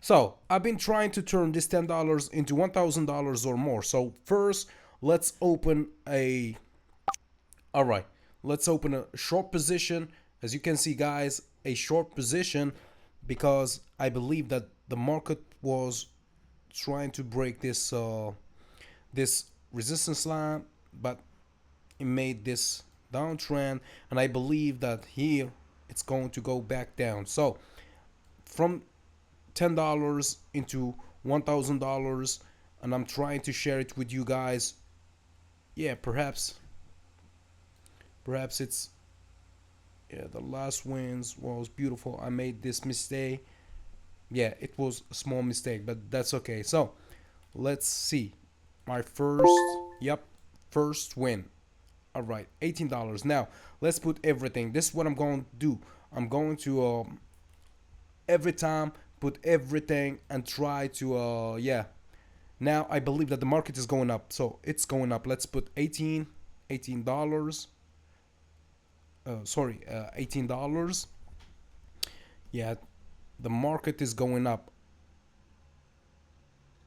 So I've been trying to turn this $10 into $1,000 or more. So first, let's open a. All right, let's open a short position. As you can see, guys, a short position because I believe that the market was trying to break this resistance line, but it made this downtrend, and I believe that here it's going to go back down. So from $10 into $1,000, and I'm trying to share it with you guys. Yeah, perhaps it's, yeah, the last wins was beautiful. I made this mistake. Yeah, it was a small mistake, but that's okay. So let's see my first, yep, first win. All right, $18. Now let's put everything. This is what I'm going to do. I'm going to every time put everything and try to yeah. Now I believe that the market is going up, so it's going up. Let's put $18. Sorry, $18. Yeah, the market is going up.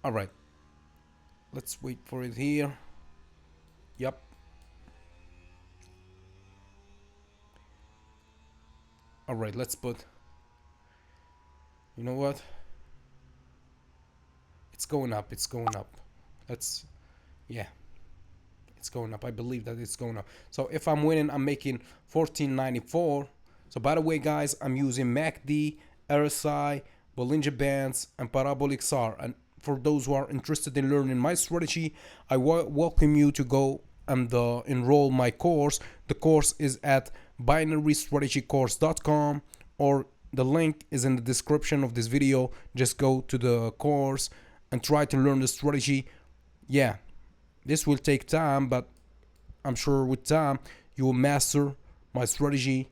All right, let's wait for it here. Yep. All right, let's put. You know what? It's going up. It's going up. Let's. Yeah, it's going up. I believe that it's going up. So if I'm winning, I'm making 14.94. So by the way, guys, I'm using MACD, RSI, Bollinger Bands, and Parabolic SAR. And for those who are interested in learning my strategy, I welcome you to go and enroll my course. The course is at binarystrategycourse.com, or the link is in the description of this video. Just go to the course and try to learn the strategy. Yeah, this will take time, but I'm sure with time you will master my strategy,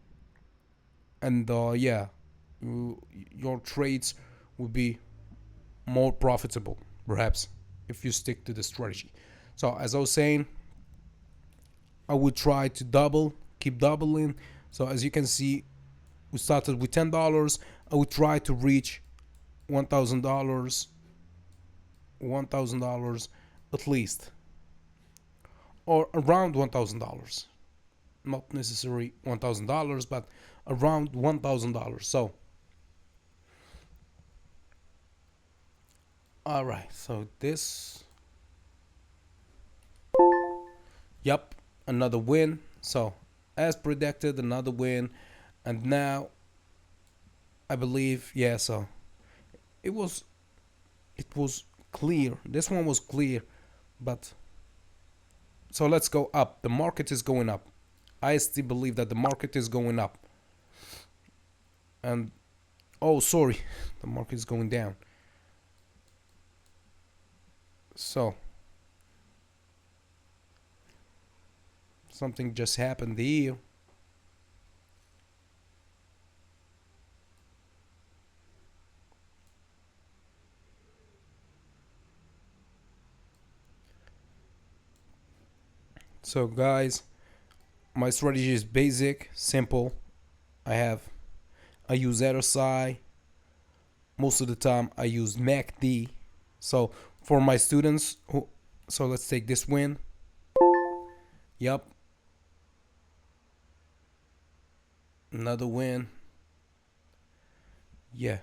and yeah, your trades will be more profitable, perhaps, if you stick to the strategy. So as I was saying, I would try to keep doubling. So as you can see, we started with $10. I would try to reach $1,000, $1,000 at least, or around $1,000. Not necessarily $1,000, but around $1,000. So, all right. So this, yep, another win. So as predicted, another win, and now I believe, yeah. So it was clear. This one was clear, but so let's go up. The market is going up. I still believe that the market is going up. And oh, sorry, the market is going down. So something just happened here. So guys, my strategy is basic, simple. I use RSI. Most of the time I use MACD. So for my students so let's take this win. Yep. Another win. Yeah.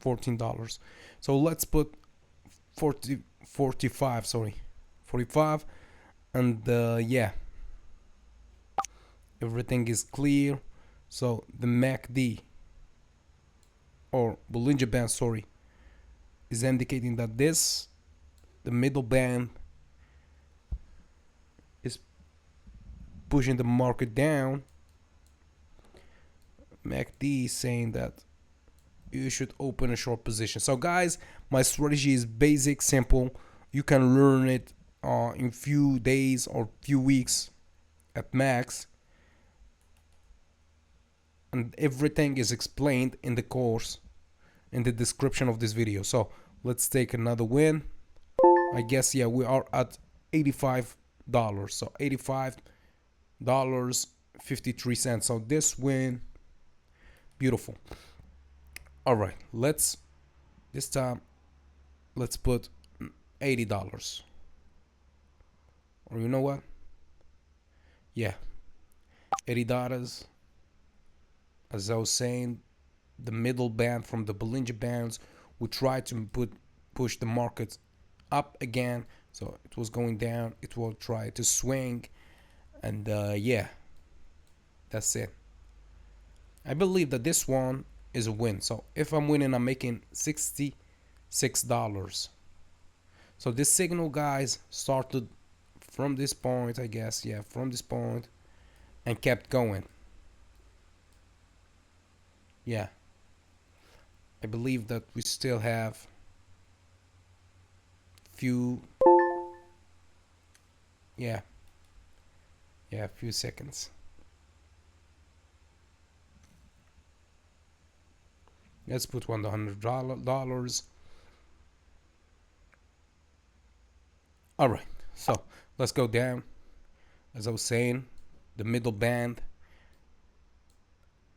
$14. So let's put 45, sorry. 45, and yeah, everything is clear. So the MACD, or Bollinger Band, sorry, is indicating that the middle band, is pushing the market down. MACD is saying that you should open a short position. So guys, my strategy is basic, simple. You can learn it in few days or few weeks at max, and everything is explained in the course, in the description of this video. So let's take another win. I guess, yeah, we are at $85. So $85.53. So this win, beautiful. All right, let's this time let's put $80. Or you know what? Yeah, $80. As I was saying, the middle band from the Bollinger Bands, we tried to push the market up again. So it was going down. It will try to swing, and yeah, that's it. I believe that this one is a win. So if I'm winning, I'm making $66. So this signal, guys, started from this point, I guess. Yeah, from this point, and kept going. Yeah, I believe that we still have few, yeah, yeah, a few seconds. Let's put $100. All right, so let's go down. As I was saying, the middle band,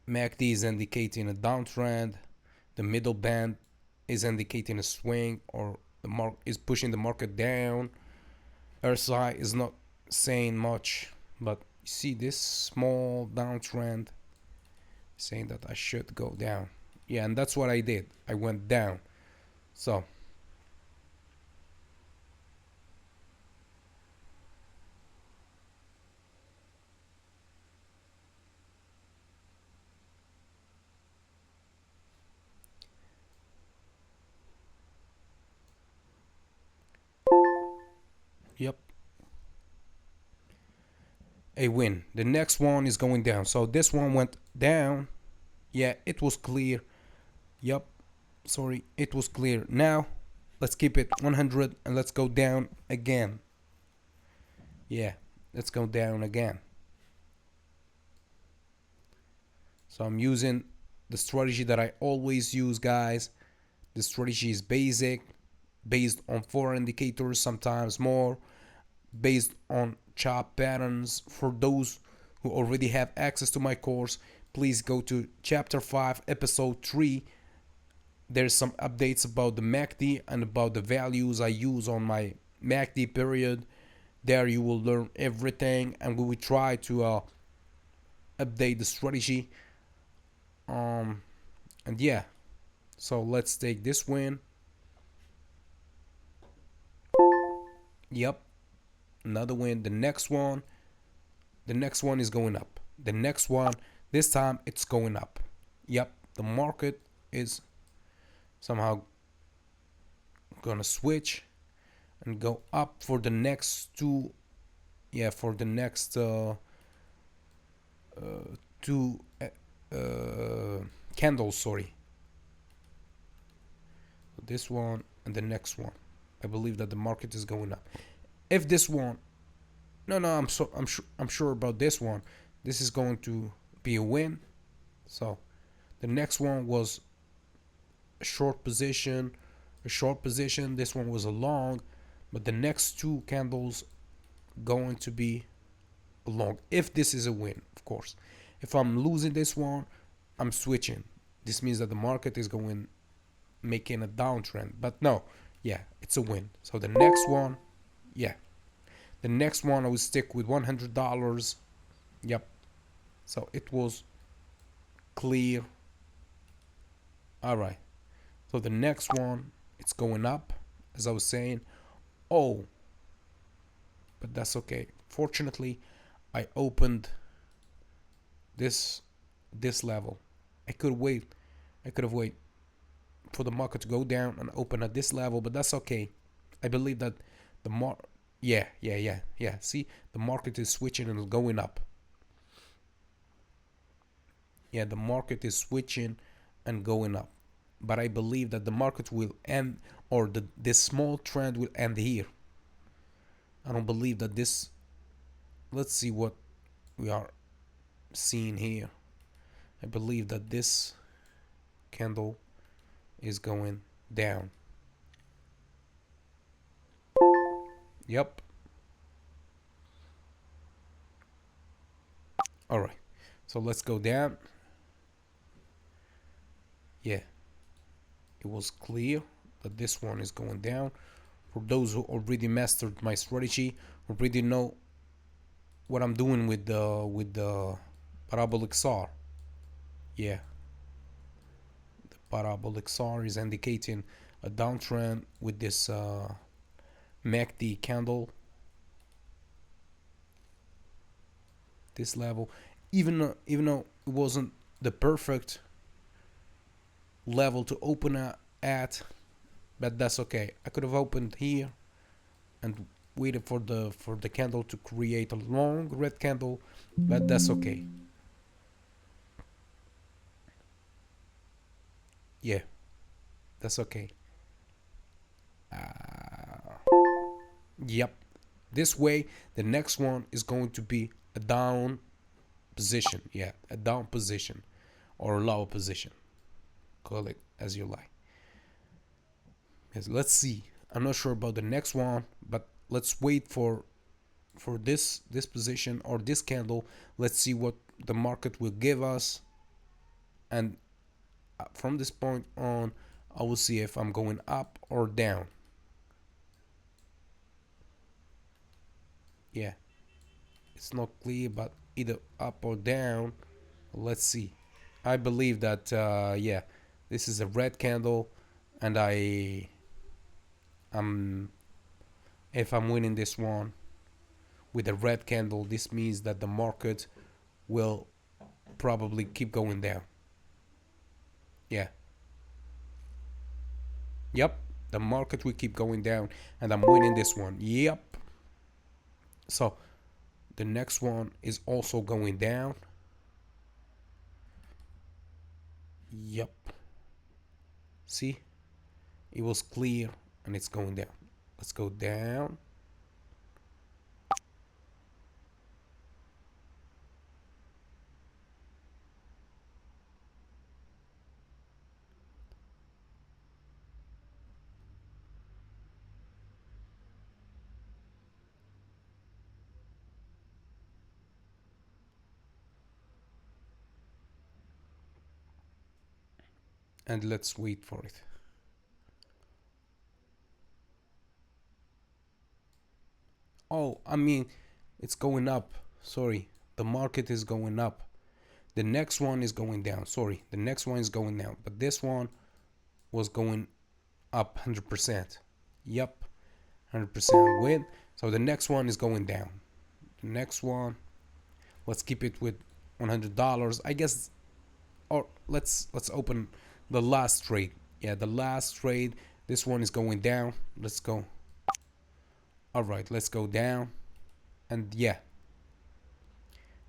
MACD is indicating a downtrend. The middle band is indicating a swing, or the mark is pushing the market down. RSI is not saying much, but you see this small downtrend saying that I should go down. Yeah, and that's what I did. I went down. So, yep, a win. The next one is going down. So this one went down. Yeah, it was clear. Yep, sorry, it was clear. Now, let's keep it 100 and let's go down again. Yeah, let's go down again. So I'm using the strategy that I always use, guys. The strategy is basic, based on 4 indicators, sometimes more, based on chart patterns. For those who already have access to my course, please go to chapter 5, episode 3. There's some updates about the MACD and about the values I use on my MACD period. There you will learn everything, and we will try to update the strategy. Um, and yeah, so let's take this win. Yep, another win. The next one is going up. The next one, this time it's going up. Yep, the market is somehow gonna switch and go up for the next two. Yeah, for the next two candles. Sorry, this one and the next one. I believe that the market is going up. If this one, no, I'm sure about this one. This is going to be a win. So the next one was a short position, a short position. This one was a long, but the next two candles going to be a long. If this is a win, of course. If I'm losing this one, I'm switching. This means that the market is going making a downtrend. But no, yeah, it's a win. So the next one, yeah, the next one I will stick with $100. Yep. So it was clear. All right. So the next one, it's going up, as I was saying. Oh, but that's okay. Fortunately, I opened this this level. I could wait. I could have waited for the market to go down and open at this level, but that's okay. I believe that yeah. See, the market is switching and going up. Yeah, the market is switching and going up. But I believe that the market will end, or this small trend will end here. I don't believe that this. Let's see what we are seeing here. I believe that this candle is going down. Yep. All right. So let's go down. Yeah. it was clear that this one is going down. For those who already mastered my strategy, already know what I'm doing with the parabolic SAR. Yeah, the parabolic SAR is indicating a downtrend with this MACD candle, this level. Even though it wasn't the perfect level to open at, but that's okay. I could have opened here and waited for the candle to create a long red candle, but that's okay. Yeah, that's okay. Yep. This way, the next one is going to be a down position. Yeah, a down position or a low position. Call it as you like. Yes, let's see. I'm not sure about the next one, but let's wait for this position or this candle. Let's see what the market will give us, and from this point on, I will see if I'm going up or down. Yeah, it's not clear, but either up or down. Let's see. I believe that yeah, this is a red candle, and I'm if I'm winning this one with a red candle, this means that the market will probably keep going down. Yeah. Yep. The market will keep going down, and I'm winning this one. Yep. So the next one is also going down. Yep. See? It was clear and it's going down. Let's go down. And let's wait for it. Oh, I mean, it's going up. Sorry. The market is going up. The next one is going down. Sorry. The next one is going down. But this one was going up 100%. Yep. 100% win. So the next one is going down. The next one, let's keep it with $100. I guess, or let's open the last trade. Yeah, the last trade. This one is going down. Let's go. All right, let's go down. And yeah,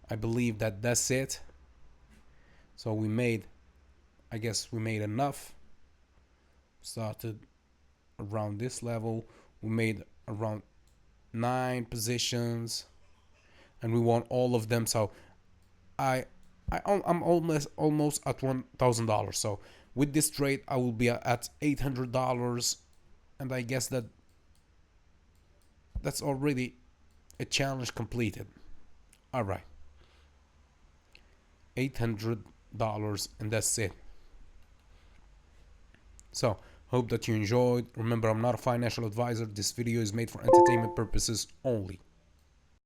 I believe that that's it. So we made, I guess we made enough. Started around this level. We made around 9 positions, and we won all of them. So I I'm almost at $1,000. So with this trade, I will be at $800, and I guess that's already a challenge completed. All right, $800, and that's it. So hope that you enjoyed. Remember, I'm not a financial advisor. This video is made for entertainment purposes only.